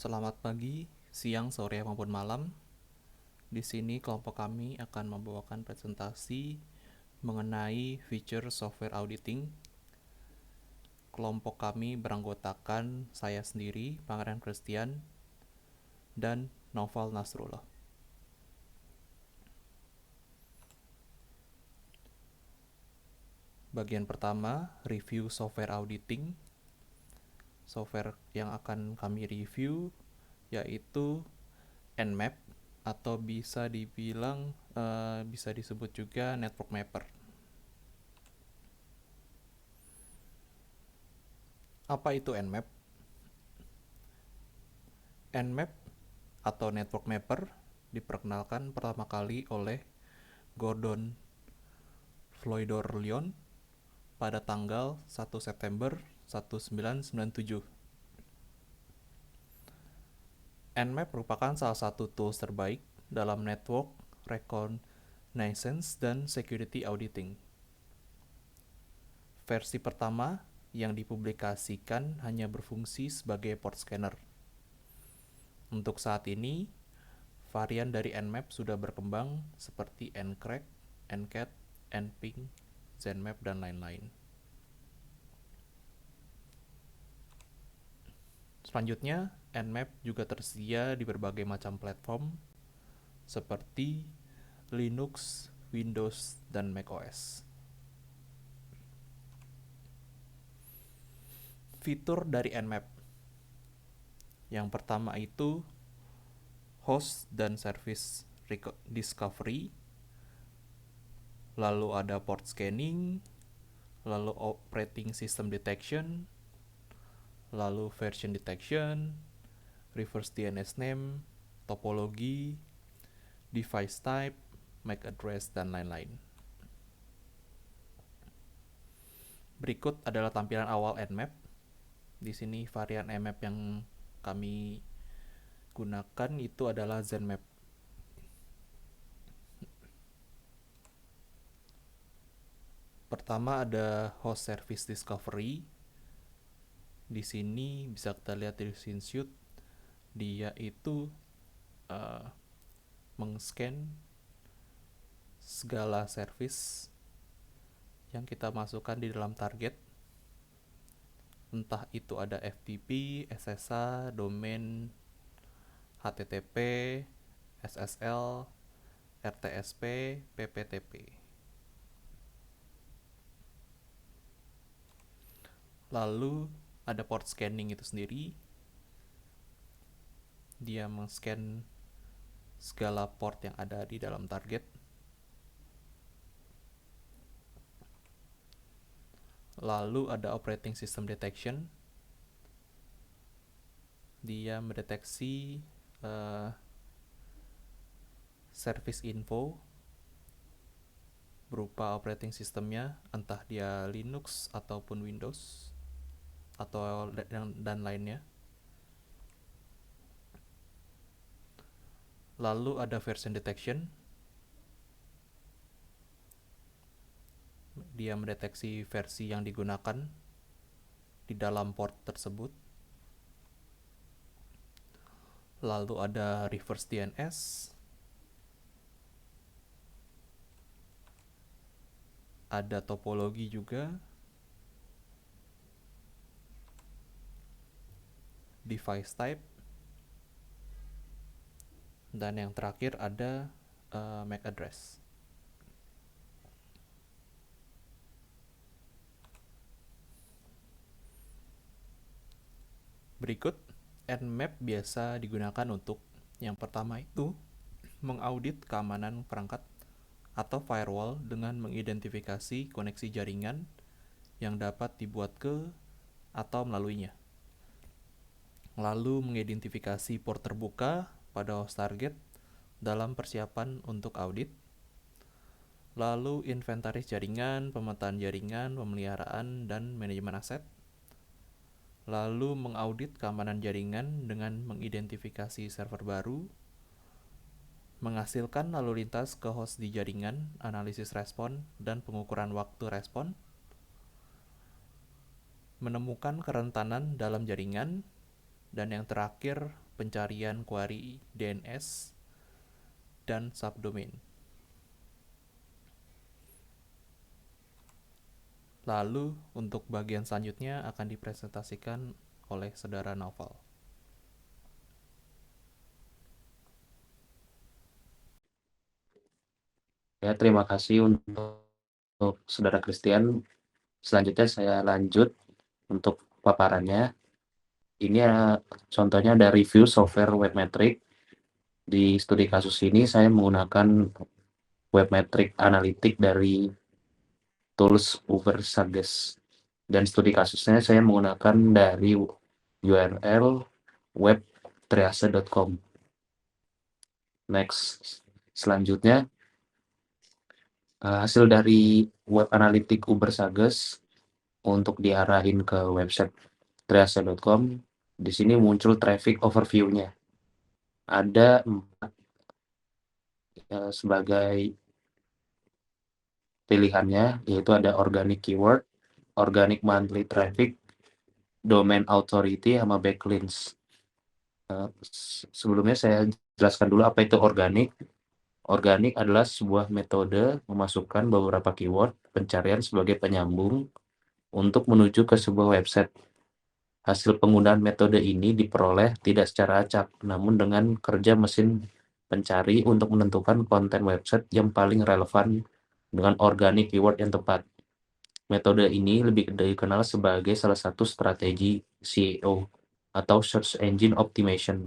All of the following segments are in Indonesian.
Selamat pagi, siang, sore, maupun malam. Di sini kelompok kami akan membawakan presentasi mengenai feature software auditing. Kelompok kami beranggotakan saya sendiri, Pangeran Christian, dan Noval Nasrullah. Bagian pertama, review software auditing. Software yang akan kami review yaitu Nmap, atau bisa disebut juga Network Mapper. Apa itu Nmap? Nmap atau Network Mapper diperkenalkan pertama kali oleh Gordon Floydor Lyon pada tanggal 1 September 1997. Nmap merupakan salah satu tools terbaik dalam network reconnaissance dan security auditing. Versi pertama yang dipublikasikan hanya berfungsi sebagai port scanner. Untuk saat ini, varian dari Nmap sudah berkembang seperti Ncrack, Ncat, Nping, Zenmap, dan lain-lain. Selanjutnya, Nmap juga tersedia di berbagai macam platform seperti Linux, Windows, dan macOS. Fitur dari Nmap. Yang pertama itu host dan service discovery, lalu ada port scanning, lalu operating system detection, lalu version detection, reverse DNS name, topologi, device type, MAC address, dan lain-lain. Berikut adalah tampilan awal Nmap. Di sini varian Nmap yang kami gunakan itu adalah Zenmap. Pertama ada host service discovery. Di sini bisa kita lihat di screenshot, dia itu mengscan segala service yang kita masukkan di dalam target, entah itu ada FTP, SSH, domain, HTTP, SSL, RTSP, PPTP. Lalu ada port scanning itu sendiri. Dia mengscan segala port yang ada di dalam target. Lalu ada operating system detection. Dia mendeteksi service info berupa operating systemnya, entah dia Linux ataupun Windows atau dan lainnya. Lalu ada version detection. Dia mendeteksi versi yang digunakan di dalam port tersebut. Lalu ada reverse DNS. Ada topologi juga. Device type. Dan yang terakhir ada MAC address. Berikut, Nmap biasa digunakan untuk yang pertama itu mengaudit keamanan perangkat atau firewall dengan mengidentifikasi koneksi jaringan yang dapat dibuat ke atau melaluinya. Lalu mengidentifikasi port terbuka pada host target dalam persiapan untuk audit. Lalu inventaris jaringan, pemetaan jaringan, pemeliharaan, dan manajemen aset. Lalu mengaudit keamanan jaringan dengan mengidentifikasi server baru, menghasilkan lalu lintas ke host di jaringan, analisis respon, dan pengukuran waktu respon, menemukan kerentanan dalam jaringan, dan yang terakhir pencarian query DNS, dan subdomain. Lalu, untuk bagian selanjutnya akan dipresentasikan oleh Saudara Naufal. Ya, terima kasih untuk Saudara Christian. Selanjutnya saya lanjut untuk paparannya. Ini contohnya ada review software Webmetric. Di studi kasus ini saya menggunakan Webmetric Analytic dari tools Uber Suggest. Dan studi kasusnya saya menggunakan dari URL webtriase.com. Next, selanjutnya hasil dari web analytic Uber Suggest untuk diarahin ke website triase.com. Di sini muncul traffic overview-nya. Ada 4 sebagai pilihannya, yaitu ada organic keyword, organic monthly traffic, domain authority, sama backlinks. Sebelumnya saya jelaskan dulu apa itu organic. Organik adalah sebuah metode memasukkan beberapa keyword pencarian sebagai penyambung untuk menuju ke sebuah website. Hasil penggunaan metode ini diperoleh tidak secara acak, namun dengan kerja mesin pencari untuk menentukan konten website yang paling relevan dengan organik keyword yang tepat. Metode ini lebih dikenal sebagai salah satu strategi SEO atau Search Engine Optimization.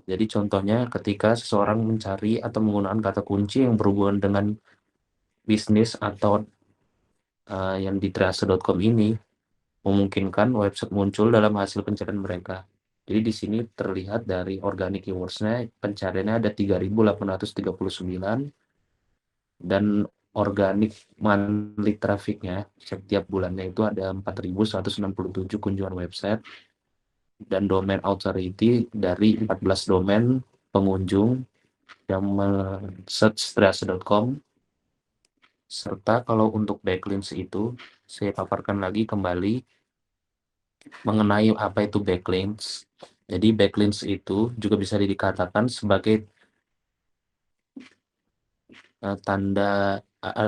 Jadi contohnya ketika seseorang mencari atau menggunakan kata kunci yang berhubungan dengan bisnis atau yang di triase.com ini, memungkinkan website muncul dalam hasil pencarian mereka. Jadi di sini terlihat dari organic keywords-nya pencariannya ada 3.839 dan organic monthly traffic-nya setiap bulannya itu ada 4.167 kunjungan website dan domain authority dari 14 domain pengunjung yang search triase.com. Serta kalau untuk backlinks itu saya paparkan lagi kembali mengenai apa itu backlinks. Jadi backlinks itu juga bisa dikatakan sebagai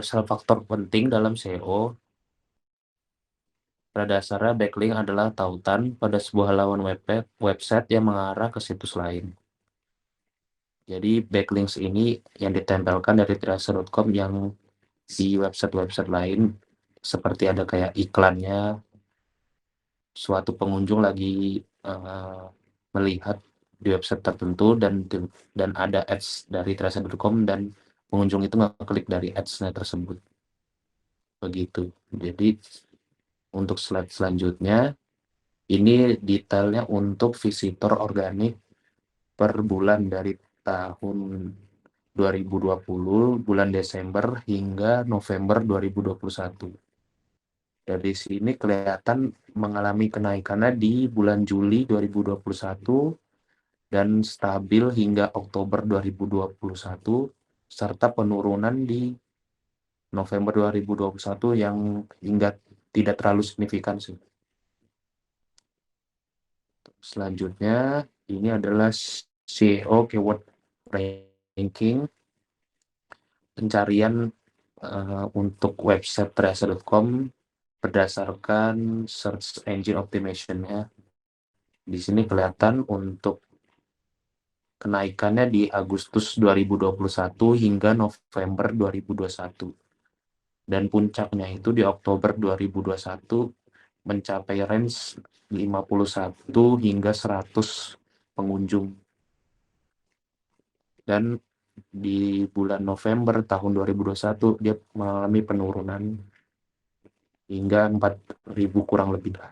salah faktor penting dalam SEO. Pada dasarnya backlink adalah tautan pada sebuah halaman website yang mengarah ke situs lain. Jadi backlinks ini yang ditempelkan dari triase.com yang di website-website lain seperti ada kayak iklannya, suatu pengunjung lagi melihat di website tertentu dan ada ads dari triase.com dan pengunjung itu ngeklik dari ads-nya tersebut. Begitu. Jadi untuk slide selanjutnya ini detailnya untuk visitor organik per bulan dari tahun 2020 bulan Desember hingga November 2021. Dari sini kelihatan mengalami kenaikannya di bulan Juli 2021 dan stabil hingga Oktober 2021 serta penurunan di November 2021 yang hingga tidak terlalu signifikan sih. Selanjutnya ini adalah SEO keyword ranking pencarian untuk website triase.com berdasarkan search engine optimization-nya. Di sini kelihatan untuk kenaikannya di Agustus 2021 hingga November 2021. Dan puncaknya itu di Oktober 2021 mencapai range 51 hingga 100 pengunjung. Dan di bulan November tahun 2021 dia mengalami penurunan hingga 4.000 kurang lebih.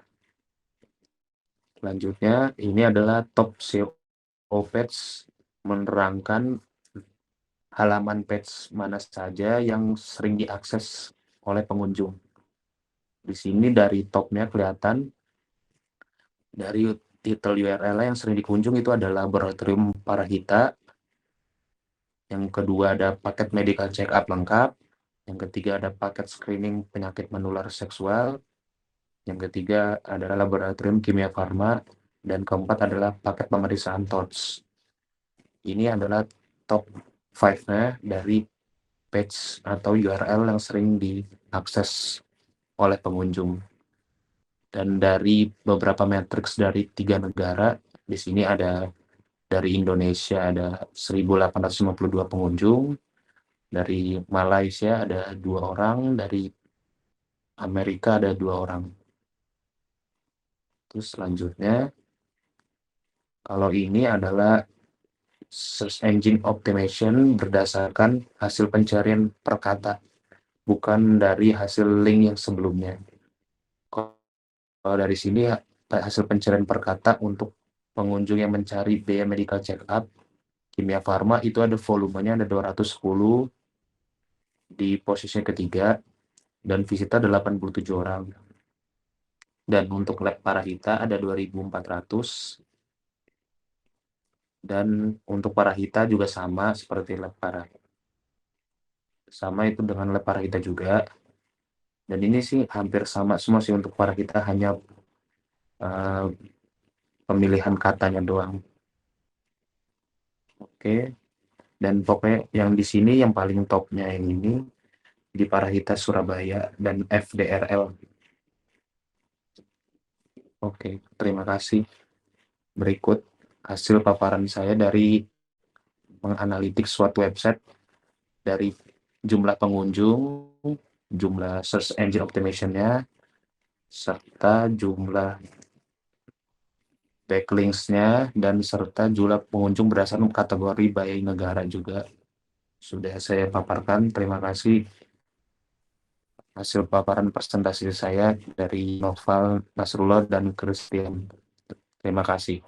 Selanjutnya ini adalah top SEO page menerangkan halaman page mana saja yang sering diakses oleh pengunjung. Di sini dari topnya kelihatan dari titel URL yang sering dikunjung itu adalah Laboratorium Parahita. Yang kedua ada paket medical check up lengkap. Yang ketiga ada paket screening penyakit menular seksual. Yang ketiga adalah Laboratorium Kimia Farma. dan keempat adalah paket pemeriksaan TORCH. Ini adalah top 5-nya dari page atau URL yang sering diakses oleh pengunjung. Dan dari beberapa matriks dari 3 negara, di sini ada dari Indonesia ada 1.852 pengunjung, dari Malaysia ada 2 orang, dari Amerika ada 2 orang. Terus selanjutnya, kalau ini adalah search engine optimization berdasarkan hasil pencarian per kata, bukan dari hasil link yang sebelumnya. Kalau dari sini hasil pencarian per kata untuk pengunjung yang mencari biaya medical check up kimia farma itu ada volumenya ada 210 di posisi ketiga dan visita 87 orang. Dan untuk lab Parahita ada 2.400 dan untuk Parahita juga sama seperti lab Parahita. Sama itu dengan lab Parahita juga. Dan ini sih hampir sama semua sih untuk Parahita, hanya pemilihan katanya doang. Oke. Dan pokoknya yang di sini yang paling topnya yang ini di Parahita Surabaya dan FDRL. Oke, terima kasih. Berikut hasil paparan saya dari menganalitik suatu website dari jumlah pengunjung, jumlah search engine optimization-nya, serta jumlah backlinks-nya, dan serta jumlah pengunjung berdasarkan kategori by negara juga. Sudah saya paparkan, terima kasih. Hasil paparan presentasi saya dari Noval, Nasrullah, dan Christian. Terima kasih.